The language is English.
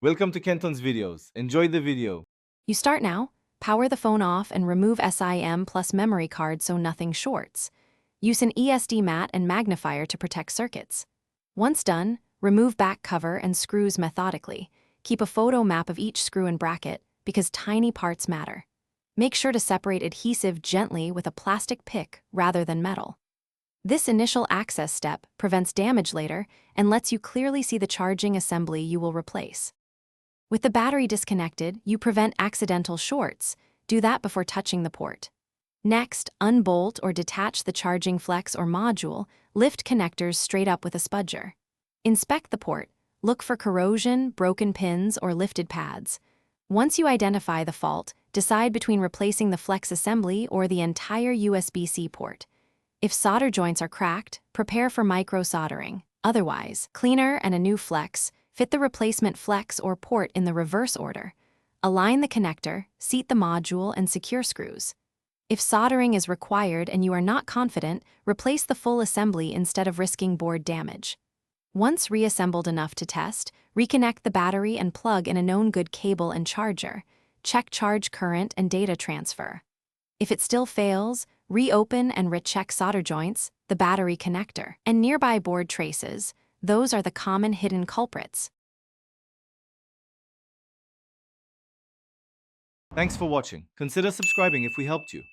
Welcome to Kenton's videos. Enjoy the video. You start now, power the phone off and remove SIM plus memory card so nothing shorts. Use an ESD mat and magnifier to protect circuits. Once done, remove back cover and screws methodically. Keep a photo map of each screw and bracket because tiny parts matter. Make sure to separate adhesive gently with a plastic pick rather than metal. This initial access step prevents damage later and lets you clearly see the charging assembly you will replace. With the battery disconnected, you prevent accidental shorts. Do that before touching the port. Next, unbolt or detach the charging flex or module. Lift connectors straight up with a spudger. Inspect the port. Look for corrosion, broken pins, or lifted pads. Once you identify the fault, decide between replacing the flex assembly or the entire USB-C port. If solder joints are cracked, prepare for micro-soldering. Otherwise, cleaner and a new flex. Fit the replacement flex or port in the reverse order. Align the connector, seat the module, and secure screws. If soldering is required and you are not confident, replace the full assembly instead of risking board damage. Once reassembled enough to test, reconnect the battery and plug in a known good cable and charger. Check charge current and data transfer. If it still fails, reopen and recheck solder joints, the battery connector, and nearby board traces. Those are the common hidden culprits. Thanks for watching. Consider subscribing if we helped you.